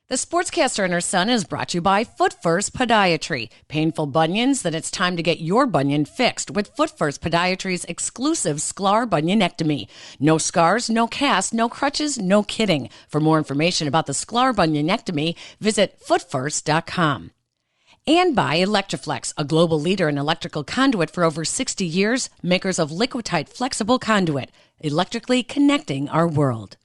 The Sportscaster and Her Son is brought to you by Foot First Podiatry. Painful bunions? Then it's time to get your bunion fixed with Foot First Podiatry's exclusive Sklar bunionectomy. No scars, no cast, no crutches, no kidding. For more information about the Sklar bunionectomy, visit footfirst.com. And by Electroflex, a global leader in electrical conduit for over 60 years, makers of Liquidite flexible conduit, electrically connecting our world.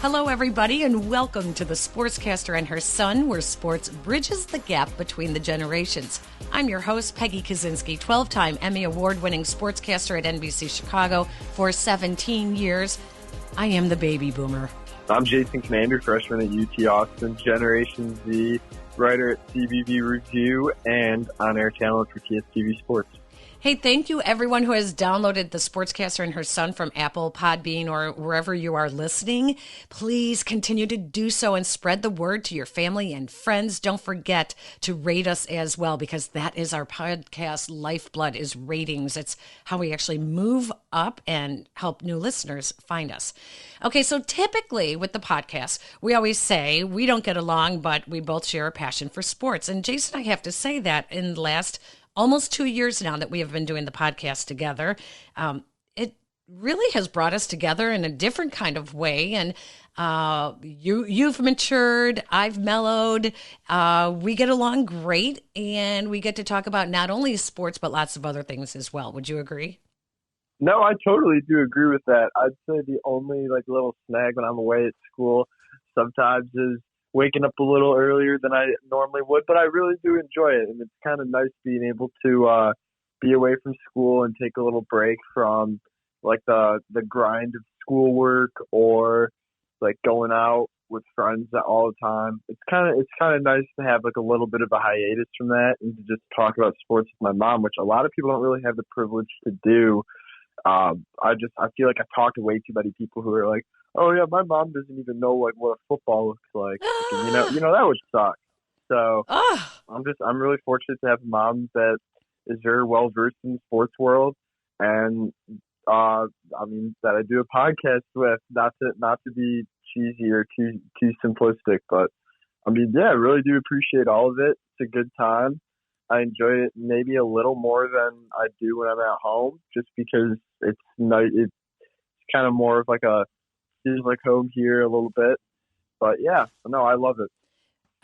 Hello, everybody, and welcome to the Sportscaster and Her Son, where sports bridges the gap between the generations. I'm your host, Peggy Kaczynski, 12-time Emmy Award-winning sportscaster at NBC Chicago for 17 years. I am the baby boomer. I'm Jason Commander, freshman at UT Austin, Generation Z, writer at CBV Review, and on-air talent for TSTV Sports. Hey, thank you, everyone who has downloaded the Sportscaster and Her Son from Apple, Podbean, or wherever you are listening. Please continue to do so and spread the word to your family and friends. Don't forget to rate us as well, because that is our podcast lifeblood, is ratings. It's how we actually move up and help new listeners find us. Okay, so typically with the podcast, we always say we don't get along, but we both share a passion for sports. And Jason, I have to say that in the last almost 2 years now that we have been doing the podcast together, it really has brought us together in a different kind of way. And you've matured, I've mellowed, we get along great, and we get to talk about not only sports, but lots of other things as well. Would you agree? No, I totally do agree with that. I'd say the only little snag when I'm away at school sometimes is waking up a little earlier than I normally would, but I really do enjoy it. And it's kind of nice being able to be away from school and take a little break from the grind of schoolwork or going out with friends all the time. It's kind of nice to have a little bit of a hiatus from that and to just talk about sports with my mom, which a lot of people don't really have the privilege to do. I feel like I talk to way too many people who are like, oh yeah, my mom doesn't even know what a football looks like. You know that would suck. So I'm really fortunate to have a mom that is very well versed in the sports world, and that I do a podcast with. Not to be cheesy or too simplistic, but I really do appreciate all of it. It's a good time. I enjoy it maybe a little more than I do when I'm at home, just because it's kind of more of feels like home here a little bit. But yeah, no, I love it.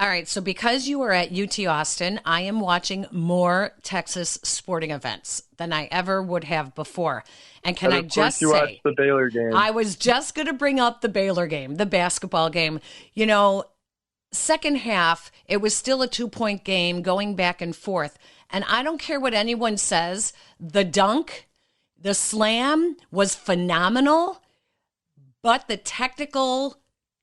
All right, so because you were at UT Austin, I am watching more Texas sporting events than I ever would have before. And can I just say, watched the Baylor game. I was just going to bring up the Baylor game, the basketball game. Second half, it was still a 2-point game going back and forth. And I don't care what anyone says, the dunk, the slam was phenomenal, but the technical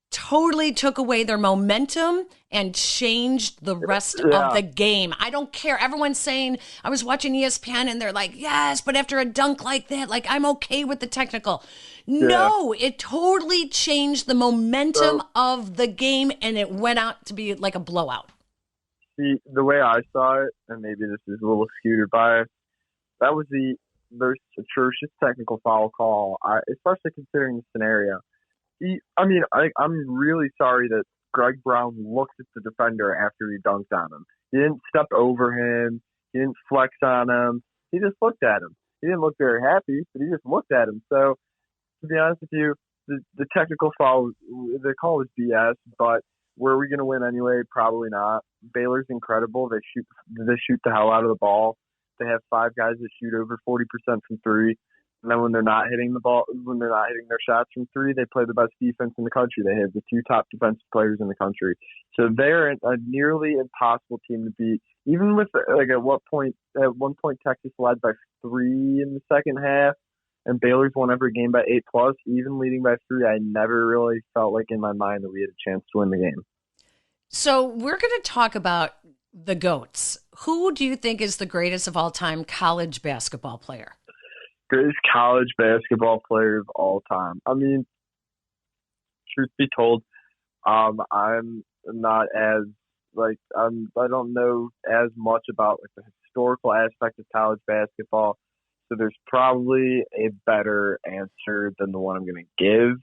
totally took away their momentum and changed the rest of the game. I don't care. Everyone's saying, I was watching ESPN and they're like, yes, but after a dunk like that, I'm okay with the technical. Yeah. No, it totally changed the momentum of the game, and it went out to be like a blowout. See, the way I saw it, and maybe this is a little skewed or biased, that was the most atrocious technical foul call, especially considering the scenario. I'm really sorry that Greg Brown looked at the defender after he dunked on him. He didn't step over him. He didn't flex on him. He just looked at him. He didn't look very happy, but he just looked at him. So, to be honest with you, the technical foul, the call was BS, but were we going to win anyway? Probably not. Baylor's incredible. They shoot the hell out of the ball. They have 5 guys that shoot over 40% from three. And then when they're not hitting their shots from three, they play the best defense in the country. They have the 2 top defensive players in the country. So they're a nearly impossible team to beat. Even with at one point Texas led by 3 in the second half, and Baylor's won every game by 8+. Even leading by 3, I never really felt like in my mind that we had a chance to win the game. So we're going to talk about the GOATs. Who do you think is the greatest of all time college basketball player? Greatest college basketball player of all time. Truth be told, I'm not as like I don't know as much about like the historical aspect of college basketball. So there's probably a better answer than the one I'm going to give.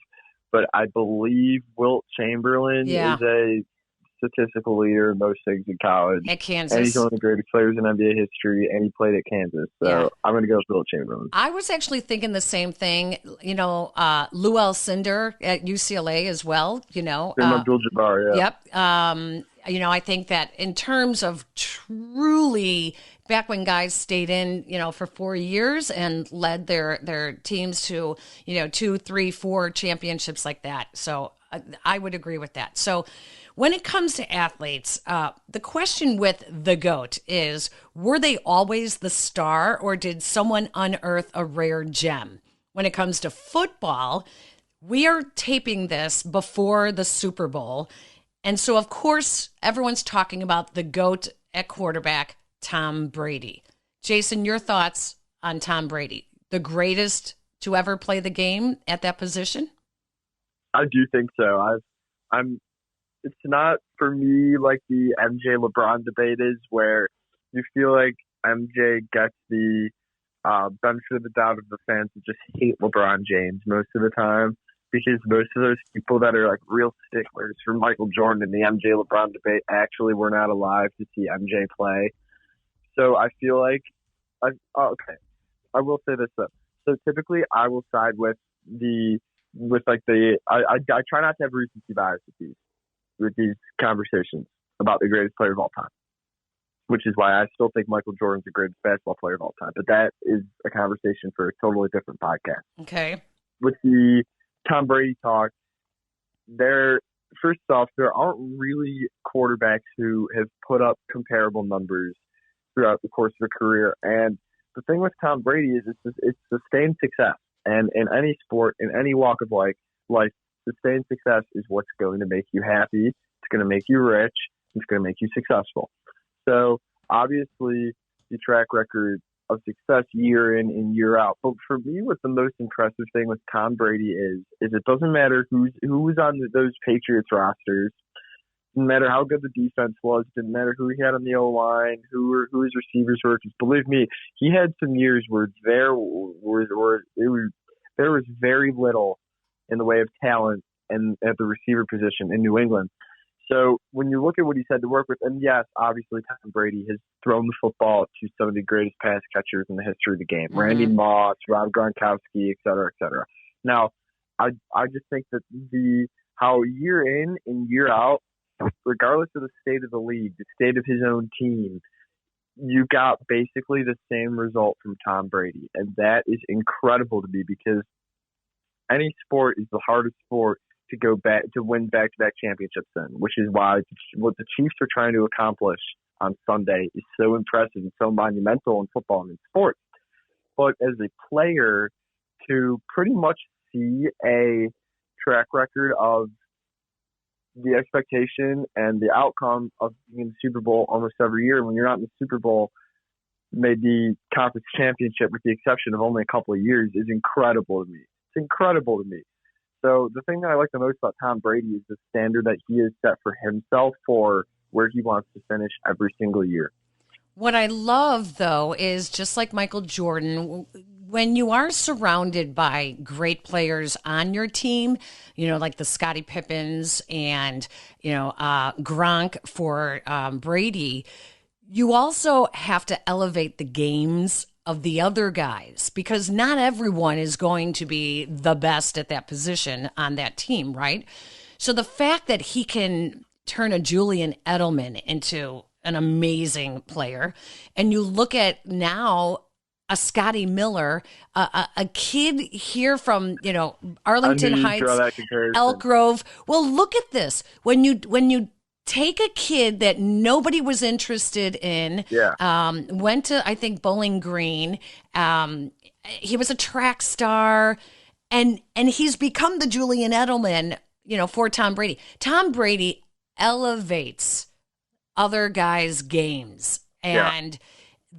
But I believe Wilt Chamberlain is a statistical leader in most things in college. At Kansas. And he's one of the greatest players in NBA history, and he played at Kansas. So I'm going to go with Wilt Chamberlain. I was actually thinking the same thing. You know, Lou Alcindor at UCLA as well, you know. Abdul-Jabbar, yeah. Yep. You know, I think that in terms of truly back when guys stayed in, you know, for 4 years and led their teams to, you know, 2, 3, 4 championships like that. So I would agree with that. So when it comes to athletes, the question with the GOAT is, were they always the star, or did someone unearth a rare gem? When it comes to football, we are taping this before the Super Bowl. And so, of course, everyone's talking about the GOAT at quarterback, Tom Brady. Jason, your thoughts on Tom Brady, the greatest to ever play the game at that position? I do think so. It's not for me like the MJ LeBron debate is, where you feel like MJ gets the benefit of the doubt of the fans that just hate LeBron James most of the time, because most of those people that are like real sticklers for Michael Jordan in the MJ LeBron debate actually were not alive to see MJ play. So I feel like I will say this though. So typically I will side with I try not to have recency bias with these conversations about the greatest player of all time, which is why I still think Michael Jordan's the greatest basketball player of all time. But that is a conversation for a totally different podcast. Okay. With the Tom Brady talk, first off, there aren't really quarterbacks who have put up comparable numbers throughout the course of a career. And the thing with Tom Brady is it's sustained success. And in any sport, in any walk of life, sustained success is what's going to make you happy. It's going to make you rich. It's going to make you successful. So obviously the track record of success year in and year out. But for me, what the most impressive thing with Tom Brady is it doesn't matter who was on those Patriots rosters. Didn't matter how good the defense was. Didn't matter who he had on the O-line, who his receivers were. Because believe me, he had some years where there was very little in the way of talent and at the receiver position in New England. So when you look at what he's had to work with, and yes, obviously Tom Brady has thrown the football to some of the greatest pass catchers in the history of the game. Mm-hmm. Randy Moss, Rob Gronkowski, et cetera, et cetera. Now, I just think that how year in and year out, regardless of the state of the league, the state of his own team, you got basically the same result from Tom Brady. And that is incredible to me, because any sport is the hardest sport to win back-to-back championships in, which is why what the Chiefs are trying to accomplish on Sunday is so impressive and so monumental in football and in sports. But as a player, to pretty much see a track record of the expectation and the outcome of being in the Super Bowl almost every year, when you're not in the Super Bowl, maybe conference championship with the exception of only a couple of years, is incredible to me. It's incredible to me. So the thing that I like the most about Tom Brady is the standard that he has set for himself for where he wants to finish every single year. What I love, though, is just like Michael Jordan, when you are surrounded by great players on your team, you know, like the Scottie Pippens and, you know, Gronk for Brady, you also have to elevate the games of the other guys, because not everyone is going to be the best at that position on that team, right? So the fact that he can turn a Julian Edelman into an amazing player, and you look at now a Scotty Miller, a kid here from, you know, Arlington Heights, Elk Grove. Well, look at this. When you take a kid that nobody was interested in, went to, I think, Bowling Green. He was a track star, and he's become the Julian Edelman, you know, for Tom Brady. Tom Brady elevates other guys' games, and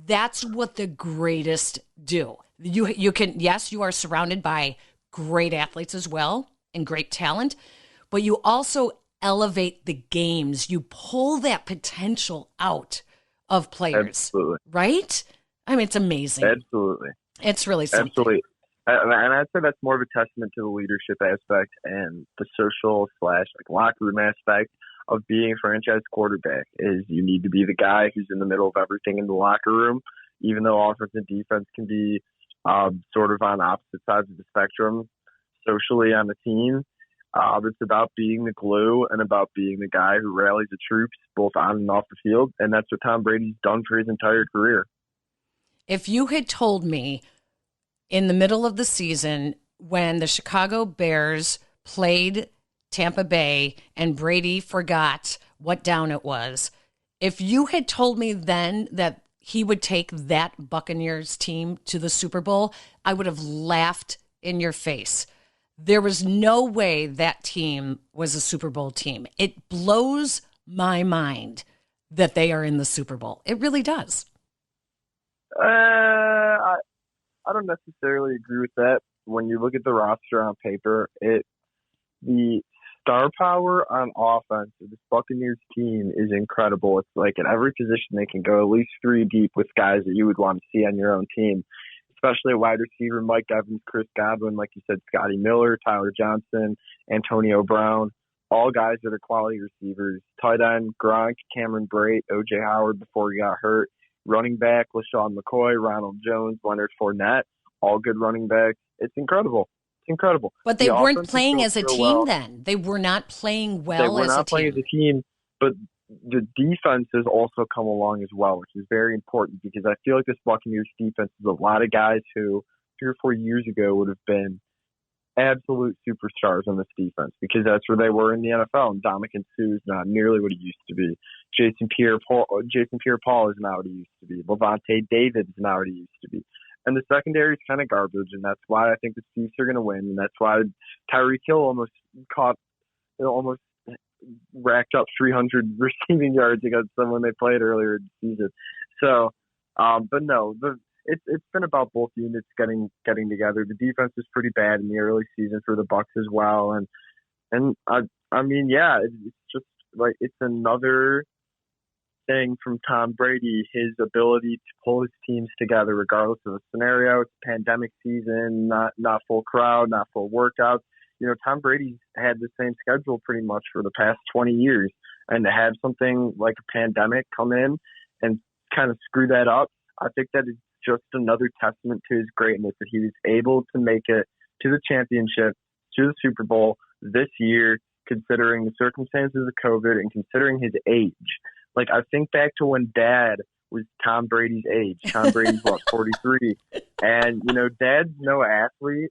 that's what the greatest do. You can, yes, you are surrounded by great athletes as well and great talent, but you also elevate the games. You pull that potential out of players. Absolutely. Right? I mean, it's amazing. Absolutely. It's really something. Absolutely. And I'd say that's more of a testament to the leadership aspect and the social / like locker room aspect of being a franchise quarterback. Is you need to be the guy who's in the middle of everything in the locker room, even though offense and defense can be sort of on opposite sides of the spectrum socially on the team. It's about being the glue and about being the guy who rallies the troops both on and off the field, and that's what Tom Brady's done for his entire career. If you had told me in the middle of the season when the Chicago Bears played Tampa Bay and Brady forgot what down it was, if you had told me then that he would take that Buccaneers team to the Super Bowl, I would have laughed in your face. There was no way that team was a Super Bowl team. It blows my mind that they are in the Super Bowl. It really does. I don't necessarily agree with that. When you look at the roster on paper, the star power on offense of this Buccaneers team is incredible. It's like at every position they can go at least 3 deep with guys that you would want to see on your own team, especially a wide receiver, Mike Evans, Chris Godwin, like you said, Scotty Miller, Tyler Johnson, Antonio Brown, all guys that are quality receivers. Tight end, Gronk, Cameron Brate, O.J. Howard before he got hurt. Running back, LaShawn McCoy, Ronald Jones, Leonard Fournette, all good running backs. It's incredible. It's incredible. But they weren't playing as a team then. They were not playing well as a team. They were not playing as a team, but the defense has also come along as well, which is very important because I feel like this Buccaneers defense is a lot of guys who 3 or 4 years ago would have been absolute superstars on this defense because that's where they were in the NFL. And Ndamukong Suh is not nearly what he used to be. Jason Pierre-Paul is not what he used to be. Levante David is not what he used to be. And the secondary is kind of garbage, and that's why I think the Chiefs are going to win. And that's why Tyreek Hill almost racked up 300 receiving yards against them when they played earlier in the season. So, but no, it's been about both units getting together. The defense is pretty bad in the early season for the Bucs as well, and I mean, yeah, it's just like it's another thing from Tom Brady, his ability to pull his teams together regardless of the scenario. It's pandemic season, not full crowd, not full workouts. You know, Tom Brady's had the same schedule pretty much for the past 20 years, and to have something like a pandemic come in and kind of screw that up, I think that is just another testament to his greatness that he was able to make it to the championship, to the Super Bowl this year, considering the circumstances of COVID and considering his age. Like, I think back to when Dad was Tom Brady's age. Tom Brady's, 43? And, you know, Dad's no athlete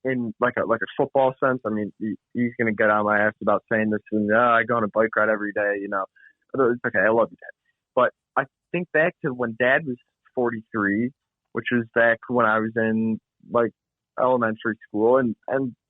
in, like a football sense. I mean, he's going to get on my ass about saying this, and I go on a bike ride every day, you know. It's okay, I love you, Dad. But I think back to when Dad was 43, which was back when I was in, like, elementary school, and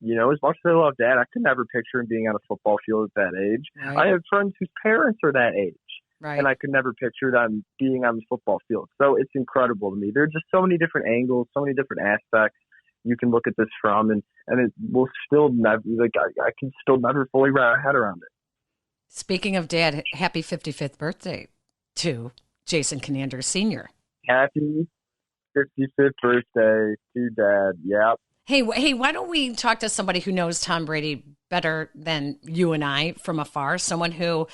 you know, as much as I love Dad, I could never picture him being on a football field at that age. Right. I have friends whose parents are that age, right, and I could never picture them being on the football field. So it's incredible to me. There are just so many different angles, so many different aspects you can look at this from, and it will still never, like, I can still never fully wrap my head around it. Speaking of Dad, happy 55th birthday to Jason Conander Sr. Happy 55th birthday to Dad. Yep. Hey, why don't we talk to somebody who knows Tom Brady better than you and I from afar, someone who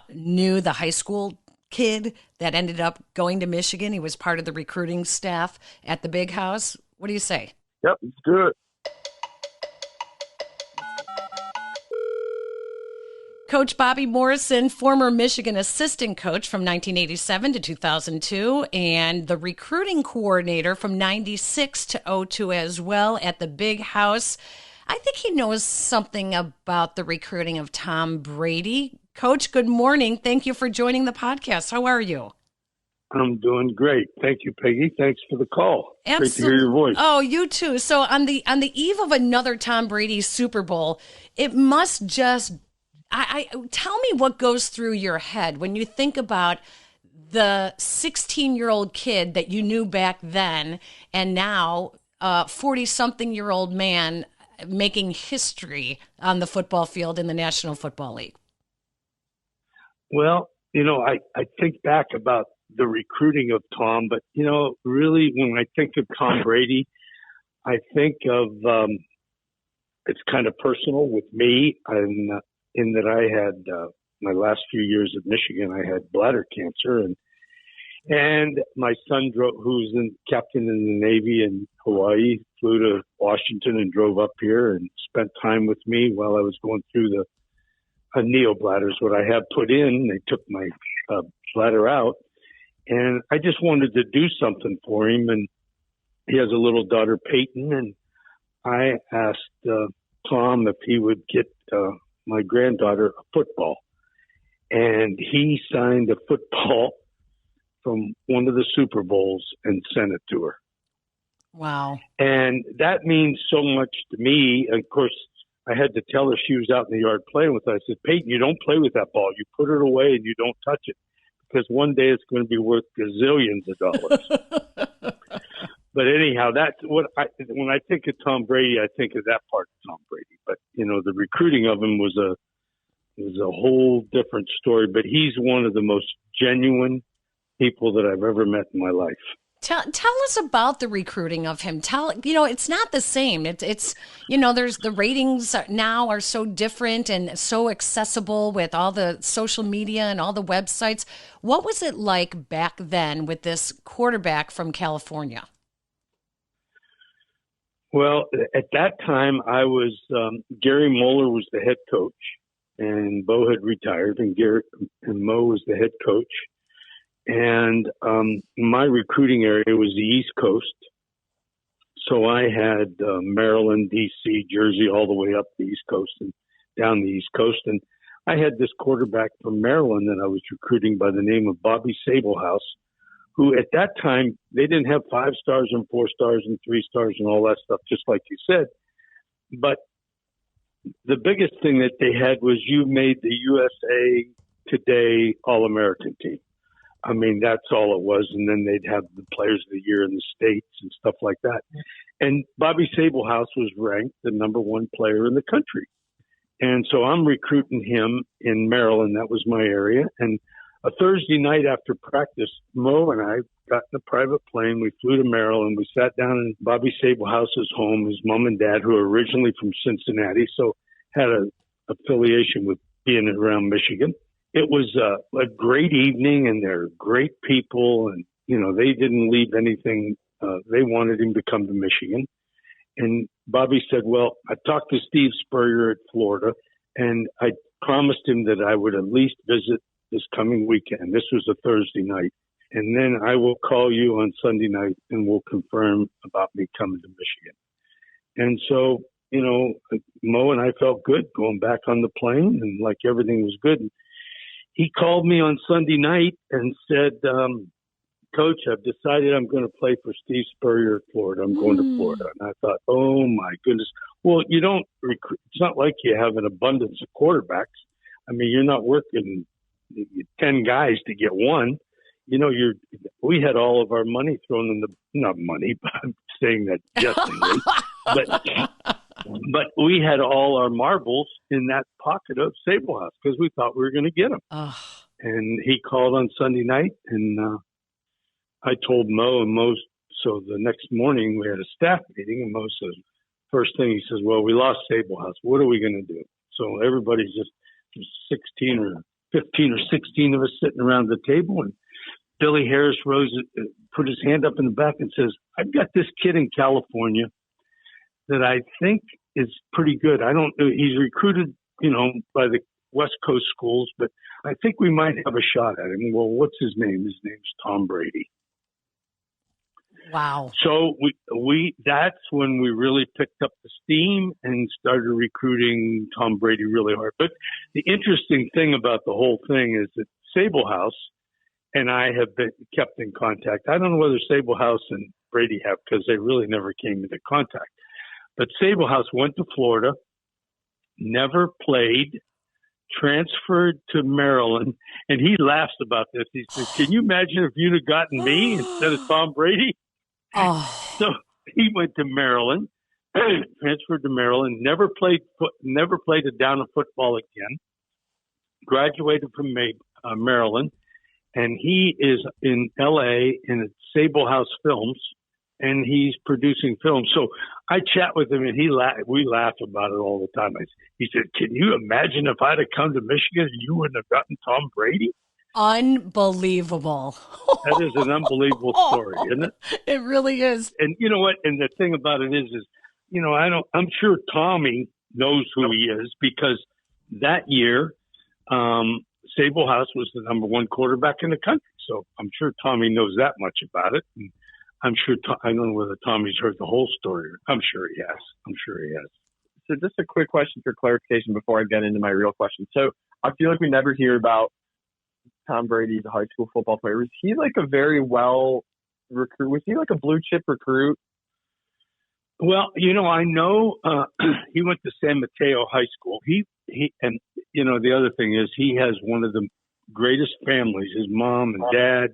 knew the high school kid that ended up going to Michigan. He was part of the recruiting staff at the Big House. What do you say? Yep, let's do it. Coach Bobby Morrison, former Michigan assistant coach from 1987 to 2002, and the recruiting coordinator from 96 to 02 as well at the Big House. I think he knows something about the recruiting of Tom Brady. Coach, good morning. Thank you for joining the podcast. How are you? I'm doing great. Thank you, Peggy. Thanks for the call. Absolutely. Great to hear your voice. Oh, you too. So on the eve of another Tom Brady Super Bowl, it must just I tell me what goes through your head when you think about the 16-year-old kid that you knew back then and now 40-something-year-old man. making history on the football field in the National Football League? Well, I think back about the recruiting of Tom, but, really when I think of Tom Brady, I think of it's kind of personal with me, and in that I had my last few years at Michigan, I had bladder cancer, and my son who's captain in the Navy in Hawaii, flew to Washington and drove up here and spent time with me while I was going through a neobladder is what I had put in. They took my bladder out, and I just wanted to do something for him. And he has a little daughter, Peyton, and I asked Tom if he would get my granddaughter a football. And he signed a football from one of the Super Bowls and sent it to her. Wow. And that means so much to me. Of course, I had to tell her, she was out in the yard playing with us. I said, Peyton, you don't play with that ball. You put it away and you don't touch it, because one day it's going to be worth gazillions of dollars. But anyhow, that's what when I think of Tom Brady, I think of that part of Tom Brady. But, the recruiting of him was a whole different story. But he's one of the most genuine people that I've ever met in my life. Tell us about the recruiting of him. It's not the same. It's there's the ratings now are so different and so accessible with all the social media and all the websites. What was it like back then with this quarterback from California? Well, at that time, I was Gary Moeller was the head coach, and Bo had retired, and Mo was the head coach. And my recruiting area was the East Coast. So I had Maryland, D.C., Jersey, all the way up the East Coast and down the East Coast. And I had this quarterback from Maryland that I was recruiting by the name of Bobby Sablehouse, who at that time, they didn't have 5 stars and 4 stars and 3 stars and all that stuff, just like you said. But the biggest thing that they had was you made the USA Today All-American team. I mean, that's all it was. And then they'd have the players of the year in the States and stuff like that. And Bobby Sablehouse was ranked the number 1 player in the country. And so I'm recruiting him in Maryland. That was my area. And a Thursday night after practice, Mo and I got in a private plane. We flew to Maryland. We sat down in Bobby Sablehouse's home, his mom and dad, who are originally from Cincinnati, so had an affiliation with being around Michigan. It was a great evening, and they're great people, and, they didn't leave anything. They wanted him to come to Michigan. And Bobby said, well, I talked to Steve Spurrier at Florida, and I promised him that I would at least visit this coming weekend. This was a Thursday night. And then I will call you on Sunday night, and we'll confirm about me coming to Michigan. And so, Mo and I felt good going back on the plane, and like everything was good. He called me on Sunday night and said, Coach, I've decided I'm going to play for Steve Spurrier at Florida. I'm going to Florida. And I thought, oh, my goodness. Well, you don't recruit. It's not like you have an abundance of quarterbacks. I mean, you're not working 10 guys to get one. We had all of our money thrown in not money, but I'm saying that jestingly. But we had all our marbles in that pocket of Sablehouse because we thought we were going to get him. And he called on Sunday night, and I told Mo, and so the next morning we had a staff meeting, and Mo says, first thing he says, well, we lost Sablehouse. What are we going to do? So everybody's just 16 or 15 or 16 of us sitting around the table, and Billy Harris put his hand up in the back and says, I've got this kid in California that I think is pretty good. I don't know. He's recruited, by the West Coast schools, but I think we might have a shot at him. Well, what's his name? His name's Tom Brady. Wow. So that's when we really picked up the steam and started recruiting Tom Brady really hard. But the interesting thing about the whole thing is that Sablehouse and I have been kept in contact. I don't know whether Sablehouse and Brady have, because they really never came into contact. But Sablehouse went to Florida, never played, transferred to Maryland, and he laughs about this. He says, can you imagine if you'd have gotten me instead of Tom Brady? Oh. So he went to Maryland, transferred to Maryland, never played a down of football again, graduated from Maryland, and he is in L.A. in Sable House Films, and he's producing films. So I chat with him, and we laugh about it all the time. He said, "Can you imagine if I'd have come to Michigan and you wouldn't have gotten Tom Brady?" Unbelievable. That is an unbelievable story, isn't it? It really is. And you know what? And the thing about it is, I'm sure Tommy knows who he is, because that year, Sable House was the number one quarterback in the country. So I'm sure Tommy knows that much about it. And I'm sure, I don't know whether Tommy's heard the whole story. I'm sure he has. So just a quick question for clarification before I get into my real question. So I feel like we never hear about Tom Brady, the high school football player. Was he like a very well recruit? Was he like a blue chip recruit? Well, I know he went to San Mateo High School. He and the other thing is, he has one of the greatest families. His mom and dad,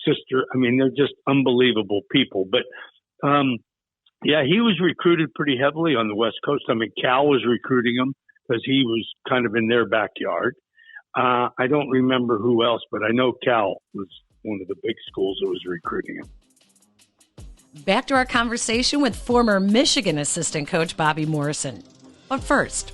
sister. I mean, they're just unbelievable people. But yeah, he was recruited pretty heavily on the West Coast. I mean, Cal was recruiting him because he was kind of in their backyard. I don't remember who else, but I know Cal was one of the big schools that was recruiting him. Back to our conversation with former Michigan assistant coach Bobby Morrison. But first,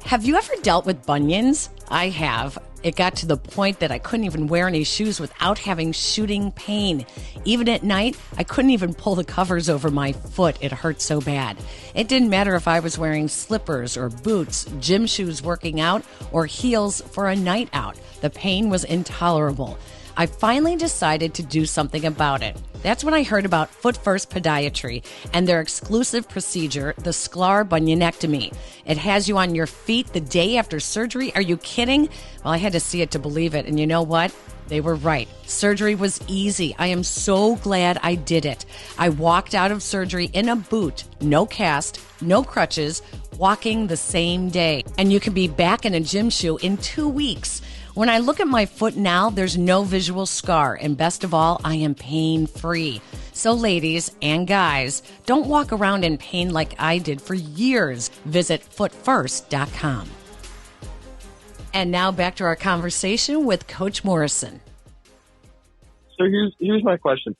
have you ever dealt with bunions? I have. It got to the point that I couldn't even wear any shoes without having shooting pain. Even at night, I couldn't even pull the covers over my foot. It hurt so bad. It didn't matter if I was wearing slippers or boots, gym shoes working out, or heels for a night out. The pain was intolerable. I finally decided to do something about it. That's when I heard about Foot First Podiatry and their exclusive procedure, the Sklar bunionectomy. It has you on your feet the day after surgery. Are you kidding? Well, I had to see it to believe it. And you know what? They were right. Surgery was easy. I am so glad I did it. I walked out of surgery in a boot, no cast, no crutches, walking the same day. And you can be back in a gym shoe in 2 weeks. When I look at my foot now, there's no visual scar, and best of all, I am pain-free. So ladies and guys, don't walk around in pain like I did for years. Visit footfirst.com. And now back to our conversation with Coach Morrison. So here's my question.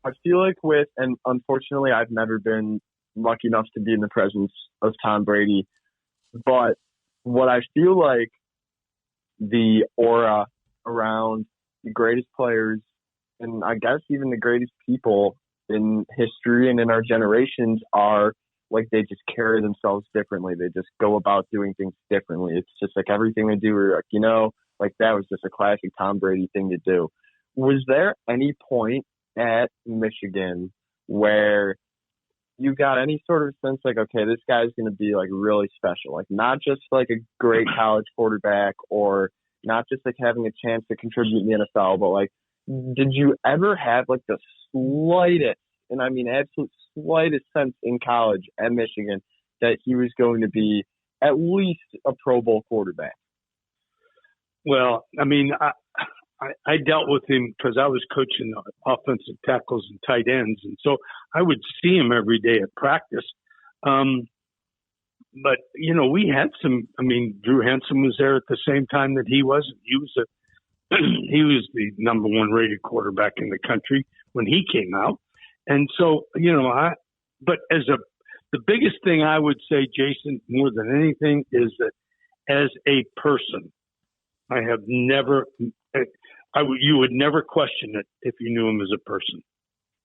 I feel like and unfortunately I've never been lucky enough to be in the presence of Tom Brady, but what I feel like the aura around the greatest players and I guess even the greatest people in history and in our generations are like, they just carry themselves differently. They just go about doing things differently. It's just like everything they do, we're like, like that was just a classic Tom Brady thing to do. Was there any point at Michigan where you got any sort of sense like, okay, this guy's going to be like really special, like not just like a great college quarterback or not just like having a chance to contribute in the NFL, but like, did you ever have like the slightest, and I mean absolute slightest sense in college at Michigan that he was going to be at least a Pro Bowl quarterback? Well, I mean, I dealt with him because I was coaching offensive tackles and tight ends. And so I would see him every day at practice. But, we had Drew Henson was there at the same time that he was. He was the number one rated quarterback in the country when he came out. And so, the biggest thing I would say, Jason, more than anything, is that as a person, I have never, you would never question it if you knew him as a person.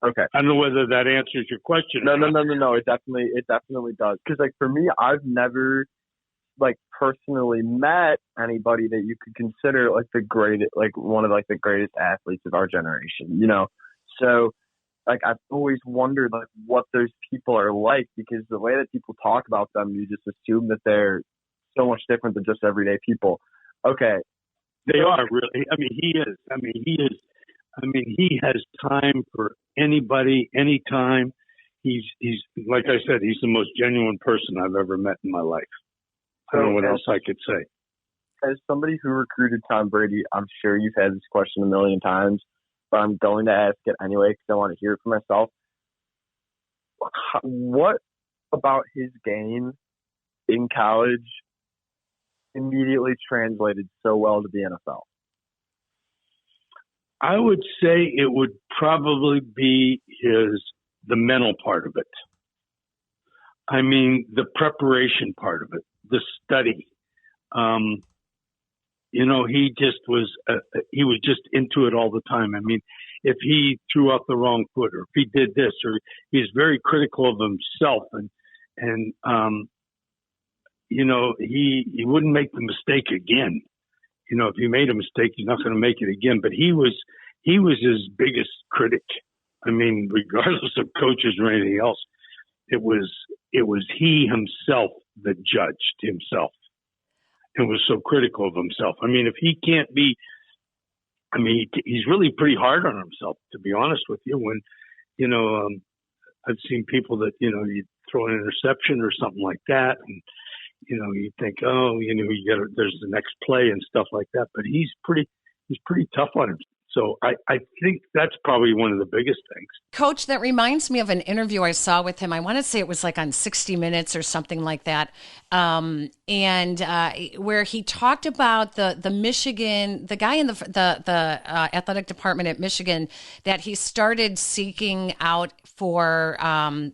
Okay. I don't know whether that answers your question. No. It definitely does. Because like for me, I've never like personally met anybody that you could consider like the greatest, like one of like the greatest athletes of our generation. So like I've always wondered like what those people are like, because the way that people talk about them, you just assume that they're so much different than just everyday people. Okay. They are really. He is. He has time for anybody, anytime. He's like I said, he's the most genuine person I've ever met in my life. I don't know what else I could say. As somebody who recruited Tom Brady, I'm sure you've had this question a million times, but I'm going to ask it anyway because I want to hear it for myself. what about his game in college immediately translated so well to the NFL? I would say it would probably be the mental part of it. I mean, the preparation part of it, the study. He was just into it all the time. I mean, if he threw out the wrong foot, or if he did this, or he's very critical of himself, he wouldn't make the mistake again. If he made a mistake, he's not going to make it again. But he was his biggest critic. I mean, regardless of coaches or anything else, it was he himself that judged himself and was so critical of himself. I mean, if he can't be, he's really pretty hard on himself, to be honest with you. When, I've seen people that, you throw an interception or something like that, and, you think, there's the next play and stuff like that. But he's pretty tough on himself. So I think that's probably one of the biggest things. Coach, that reminds me of an interview I saw with him. I want to say it was like on 60 Minutes or something like that. Where he talked about the Michigan, the guy in the athletic department at Michigan, that he started seeking out for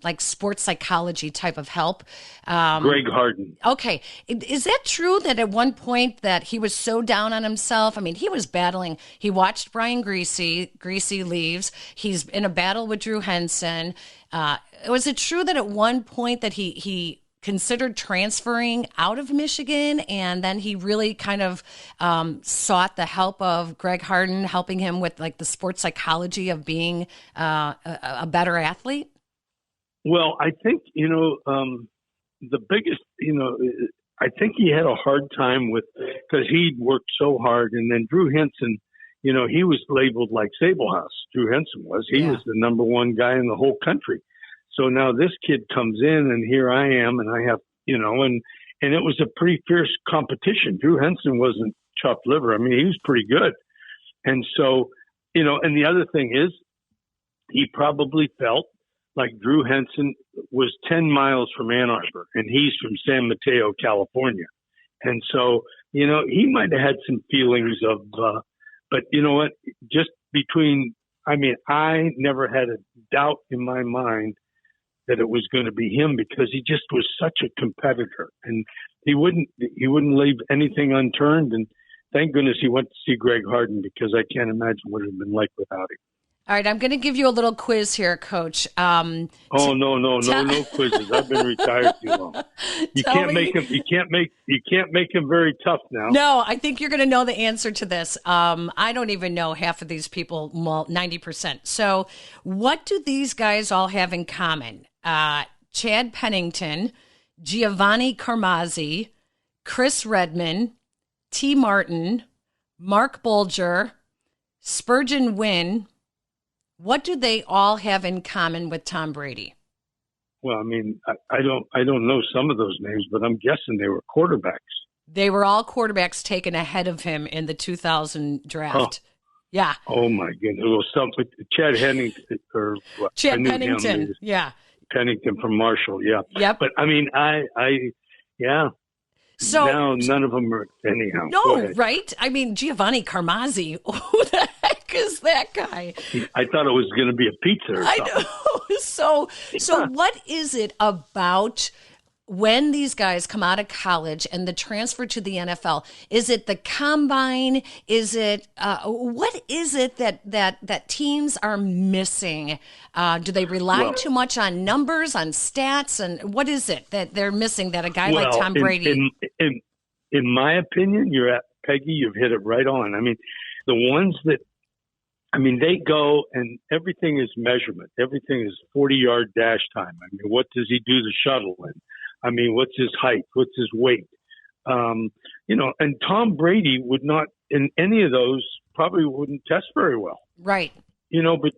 like sports psychology type of help. Greg Harden. Okay. Is that true that at one point that he was so down on himself? I mean, he was battling. He watched Brian Greasy leaves. He's in a battle with Drew Henson. Was it true that at one point that he considered transferring out of Michigan, and then he really kind of sought the help of Greg Harden, helping him with like the sports psychology of being a better athlete? Well, I think, the biggest, I think he had a hard time because he'd worked so hard, and then Drew Henson, he was labeled like Sablehouse. Drew Henson was. He was the number one guy in the whole country. So now this kid comes in, and here I am, and I have, and it was a pretty fierce competition. Drew Henson wasn't chopped liver. I mean, he was pretty good. And so, and the other thing is, he probably felt like Drew Henson was 10 miles from Ann Arbor, and he's from San Mateo, California. And so, he might have had some feelings of, but you know what, just I never had a doubt in my mind that it was going to be him, because he just was such a competitor, and he wouldn't leave anything unturned. And thank goodness he went to see Greg Harden, because I can't imagine what it would have been like without him. All right, I'm going to give you a little quiz here, Coach. No quizzes. I've been retired too long. You can't make him very tough now. No, I think you're going to know the answer to this. I don't even know half of these people, 90%. So, what do these guys all have in common? Chad Pennington, Giovanni Carmazzi, Chris Redman, T. Martin, Mark Bulger, Spurgeon Wynn. What do they all have in common with Tom Brady? Well, I mean, I don't know some of those names, but I'm guessing they were quarterbacks. They were all quarterbacks taken ahead of him in the 2000 draft. Yeah. Oh my goodness! Well, something Chad Pennington Pennington. Yeah. Pennington from Marshall. Yeah. Yep. But I mean, yeah. So now none of them are anyhow. No, right? I mean, Giovanni Carmazzi. Who the heck is that guy? I thought it was going to be a pizza or something. I know. So what is it about when these guys come out of college and the transfer to the NFL? Is it the combine? Is it what is it that teams are missing? Do they rely too much on numbers, on stats, and what is it that they're missing that a guy like Tom Brady? In my opinion, Peggy, you've hit it right on. I mean, the ones that, they go and everything is measurement. Everything is 40-yard dash time. I mean, what does he do the shuttle in? I mean, what's his height? What's his weight? And Tom Brady would not, in any of those, probably wouldn't test very well. Right. But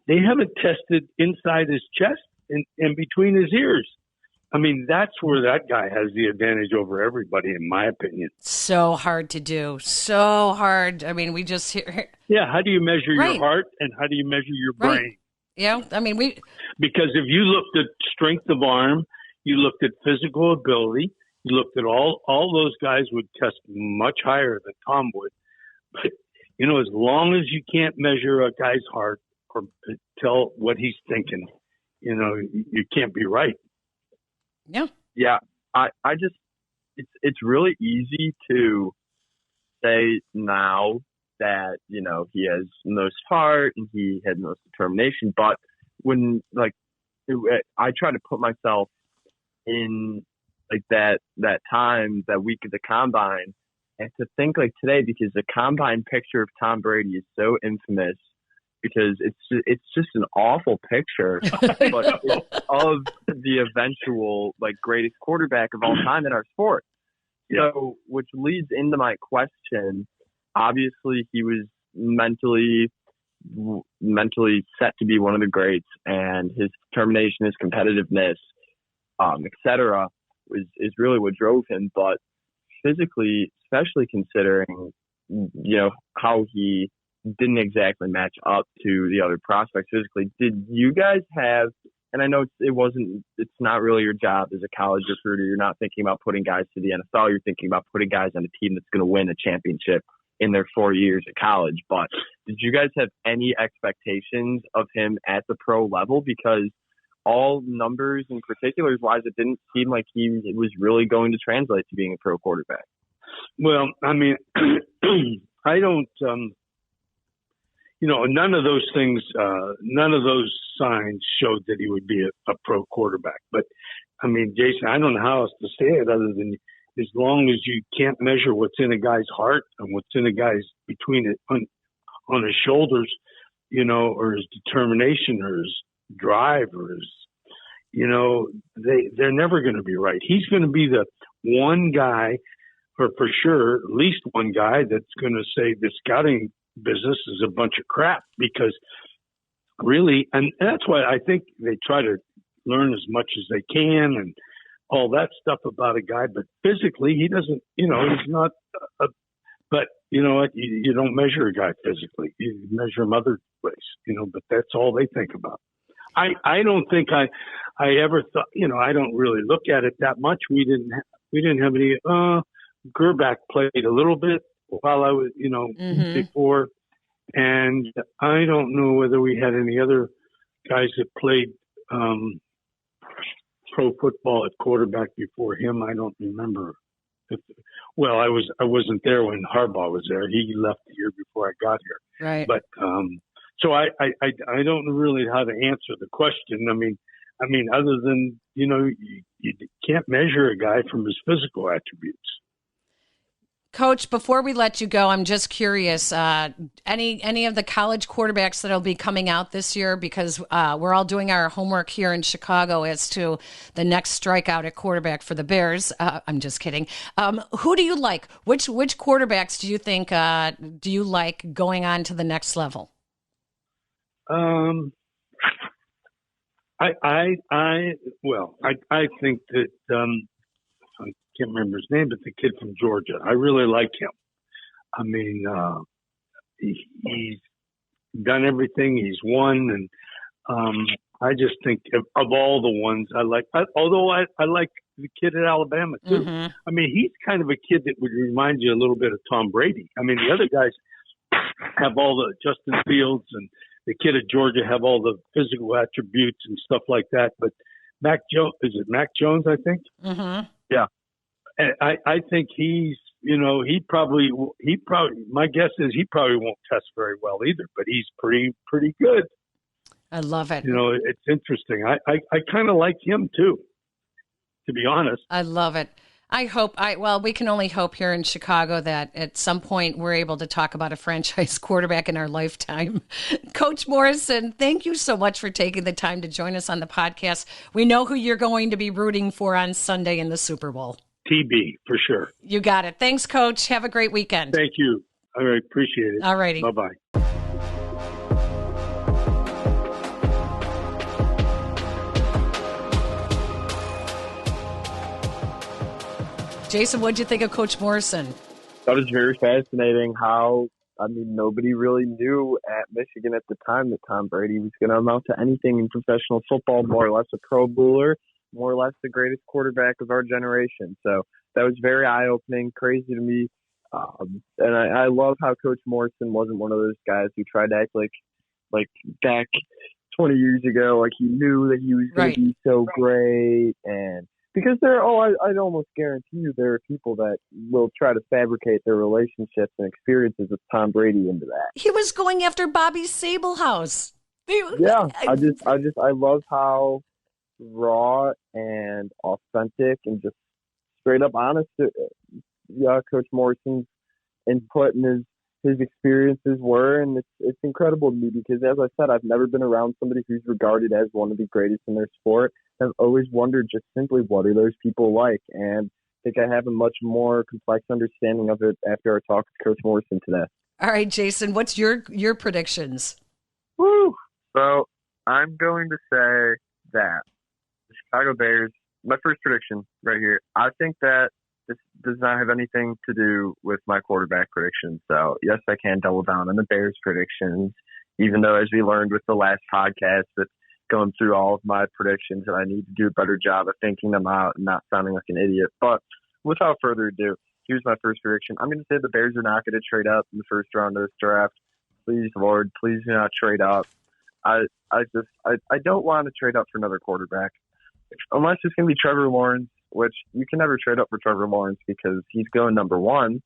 they haven't tested inside his chest and between his ears. I mean, that's where that guy has the advantage over everybody, in my opinion. So hard to do. So hard. I mean, we just hear. Yeah, how do you measure your heart and how do you measure your brain? Yeah, I mean, because if you looked at strength of arm, you looked at physical ability, you looked at all those guys would test much higher than Tom would. But, as long as you can't measure a guy's heart or tell what he's thinking, you can't be right. Yeah. Yeah. I just, it's really easy to say now that, he has most heart and he had most determination. But when, I try to put myself in, that time, that week of the combine, and to think today, because the combine picture of Tom Brady is so infamous because it's just an awful picture, but it's of the eventual, greatest quarterback of all time in our sport. Yeah. So, which leads into my question. Obviously, he was mentally set to be one of the greats, and his determination, his competitiveness, etc., is really what drove him. But physically, especially considering, how he didn't exactly match up to the other prospects physically, did you guys have? And I know it's not really your job as a college recruiter. You're not thinking about putting guys to the NFL. You're thinking about putting guys on a team that's going to win a championship in their 4 years at college. But did you guys have any expectations of him at the pro level? Because all numbers and particulars wise, it didn't seem like he was really going to translate to being a pro quarterback. Well, I mean, I don't, none of those things, none of those signs showed that he would be a pro quarterback. But I mean, Jason, I don't know how else to say it other than as long as you can't measure what's in a guy's heart and what's in a guy's between it on his shoulders, or his determination or his drive or his, they're never going to be right. He's going to be the one guy, or for sure, at least one guy that's going to say the scouting business is a bunch of crap, because really, and that's why I think they try to learn as much as they can and all that stuff about a guy, but physically he doesn't, he's not, but you know what, you don't measure a guy physically, you measure him other ways, but that's all they think about. I don't think I ever thought, I don't really look at it that much. We didn't have any, Gerback played a little bit while I was, before. And I don't know whether we had any other guys that played pro football at quarterback before him. I don't remember. I wasn't there when Harbaugh was there. He left the year before I got here. Right. But so I don't know really how to answer the question. I mean, other than you can't measure a guy from his physical attributes. Coach, before we let you go, I'm just curious, any of the college quarterbacks that'll be coming out this year, because we're all doing our homework here in Chicago as to the next strikeout at quarterback for the Bears. I'm just kidding. Who do you like? Which quarterbacks do you think do you like going on to the next level? I think that I can't remember his name, but the kid from Georgia, I really like him. I mean, he's done everything. He's won, and I just think of all the ones I like. Although I like the kid at Alabama too. Mm-hmm. I mean, he's kind of a kid that would remind you a little bit of Tom Brady. I mean, the other guys have all the Justin Fields and the kid at Georgia have all the physical attributes and stuff like that. But Mac Jones, is it Mac Jones, I think? Mm-hmm. Yeah. And I think he's, he probably, my guess is he probably won't test very well either, but he's pretty good. I love it. It's interesting. I kind of like him too, to be honest. I love it. We can only hope here in Chicago that at some point we're able to talk about a franchise quarterback in our lifetime. Coach Morrison, thank you so much for taking the time to join us on the podcast. We know who you're going to be rooting for on Sunday in the Super Bowl. TB, for sure. You got it. Thanks, Coach. Have a great weekend. Thank you. I really appreciate it. All righty. Bye-bye. Jason, what'd you think of Coach Morrison? That was very fascinating how I mean, nobody really knew at Michigan at the time that Tom Brady was going to amount to anything in professional football, more or less a Pro Bowler, more or less the greatest quarterback of our generation. So that was very eye-opening, crazy to me. And I love how Coach Morrison wasn't one of those guys who tried to act like back 20 years ago, like he knew that he was going to be so great. And because I'd almost guarantee you there are people that will try to fabricate their relationships and experiences with Tom Brady into that. He was going after Bobby Sablehouse. Yeah, I love how raw and authentic and just straight up honest Coach Morrison's input and his experiences were, and it's incredible to me because, as I said, I've never been around somebody who's regarded as one of the greatest in their sport. I've always wondered just simply what are those people like, and I think I have a much more complex understanding of it after our talk with Coach Morrison today. All right, Jason, what's your predictions? Woo! So I'm going to say that the Chicago Bears, my first prediction right here, I think that this does not have anything to do with my quarterback predictions. So, yes, I can double down on the Bears predictions, even though, as we learned with the last podcast, that going through all of my predictions, and I need to do a better job of thinking them out and not sounding like an idiot. But without further ado, here's my first prediction. I'm going to say the Bears are not going to trade up in the first round of this draft. Please, Lord, please do not trade up. I don't want to trade up for another quarterback. Unless it's going to be Trevor Lawrence, which you can never trade up for Trevor Lawrence because he's going number one.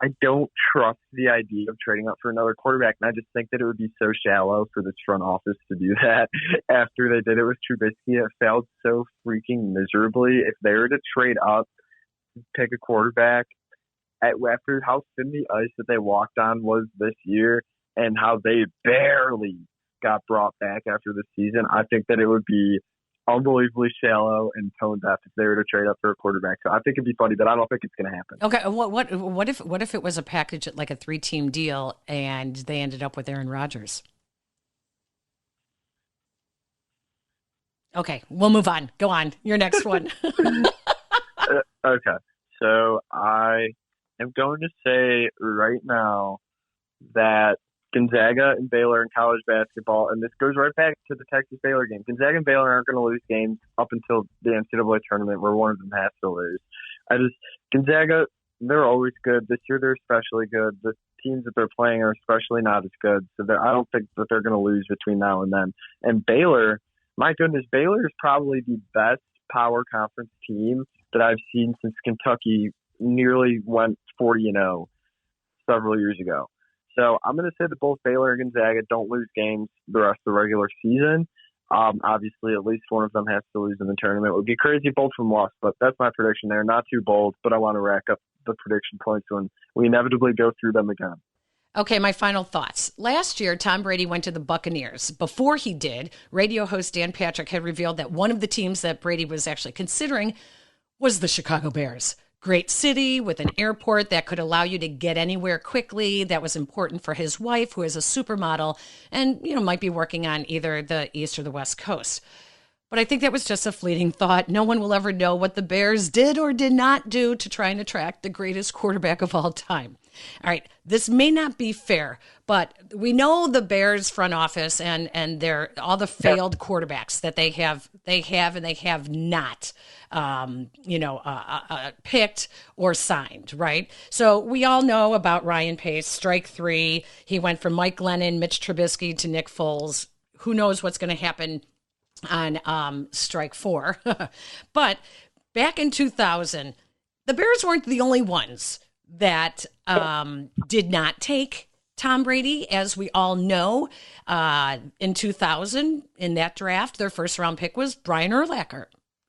I don't trust the idea of trading up for another quarterback, and I just think that it would be so shallow for this front office to do that after they did it with Trubisky. It failed so freaking miserably. If they were to trade up, pick a quarterback, after how thin the ice that they walked on was this year and how they barely got brought back after the season, I think that it would be unbelievably shallow and tone deaf if they were to trade up for a quarterback. So I think it'd be funny, but I don't think it's going to happen. Okay, what if it was a package, like a 3-team deal, and they ended up with Aaron Rodgers? Okay, we'll move on. Go on. Your next one. Okay, so I am going to say right now that Gonzaga and Baylor in college basketball, and this goes right back to the Texas-Baylor game. Gonzaga and Baylor aren't going to lose games up until the NCAA tournament where one of them has to lose. Gonzaga, they're always good. This year they're especially good. The teams that they're playing are especially not as good. So I don't think that they're going to lose between now and then. And Baylor, my goodness, Baylor is probably the best power conference team that I've seen since Kentucky nearly went 40-0 several years ago. So I'm going to say that both Baylor and Gonzaga don't lose games the rest of the regular season. Obviously, at least one of them has to lose in the tournament. It would be crazy if both of them lost, but that's my prediction there. Not too bold, but I want to rack up the prediction points when we inevitably go through them again. Okay, my final thoughts. Last year, Tom Brady went to the Buccaneers. Before he did, radio host Dan Patrick had revealed that one of the teams that Brady was actually considering was the Chicago Bears. Great city with an airport that could allow you to get anywhere quickly. That was important for his wife, who is a supermodel and, might be working on either the East or the West Coast. But I think that was just a fleeting thought. No one will ever know what the Bears did or did not do to try and attract the greatest quarterback of all time. All right, this may not be fair, but we know the Bears front office and their all the failed quarterbacks that they have not picked or signed, right? So we all know about Ryan Pace, strike 3. He went from Mike Glennon, Mitch Trubisky to Nick Foles. Who knows what's going to happen on strike 4? But back in 2000, the Bears weren't the only ones that did not take Tom Brady. As we all know, in 2000, in that draft, their first round pick was Brian Urlacher,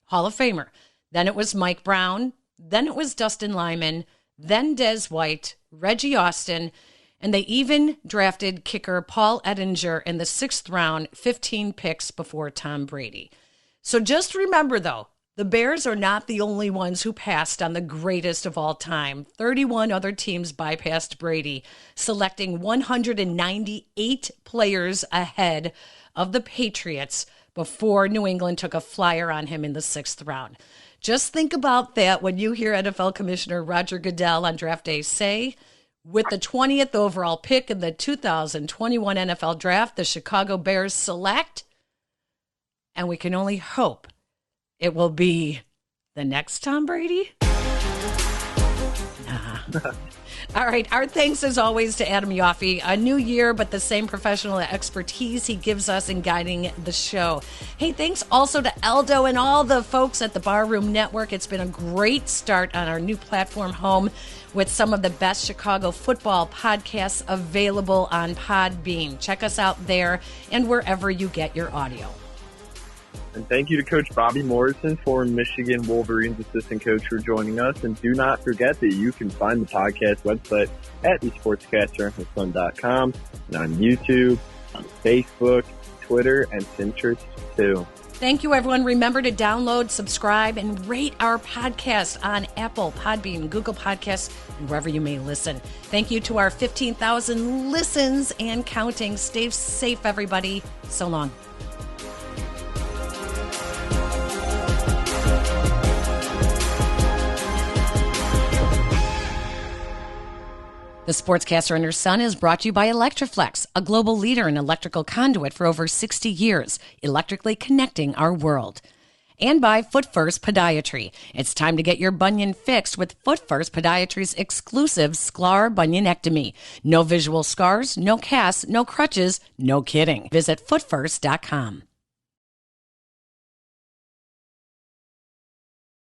Hall of Famer. Then it was Mike Brown. Then it was Dustin Lyman. Then Des White, Reggie Austin, and they even drafted kicker Paul Ettinger in the 6th round, 15 picks before Tom Brady. So just remember, though, the Bears are not the only ones who passed on the greatest of all time. 31 other teams bypassed Brady, selecting 198 players ahead of the Patriots before New England took a flyer on him in the 6th round. Just think about that when you hear NFL Commissioner Roger Goodell on draft day say, With the 20th overall pick in the 2021 NFL Draft, the Chicago Bears select, and we can only hope it will be the next Tom Brady? Nah. All right, our thanks as always to Adam Yaffe. A new year, but the same professional expertise he gives us in guiding the show. Hey, thanks also to Eldo and all the folks at the Barroom Network. It's been a great start on our new platform home with some of the best Chicago football podcasts available on Podbean. Check us out there and wherever you get your audio. And thank you to Coach Bobby Morrison, former Michigan Wolverines assistant coach, for joining us. And do not forget that you can find the podcast website at Sportscaster Her Son.com and on YouTube, on Facebook, Twitter, and Pinterest too. Thank you, everyone. Remember to download, subscribe, and rate our podcast on Apple, Podbean, Google Podcasts, and wherever you may listen. Thank you to our 15,000 listens and counting. Stay safe, everybody. So long. The Sportscaster and Her Son is brought to you by Electroflex, a global leader in electrical conduit for over 60 years, electrically connecting our world. And by Foot First Podiatry. It's time to get your bunion fixed with Foot First Podiatry's exclusive Sklar bunionectomy. No visual scars, no casts, no crutches, no kidding. Visit footfirst.com.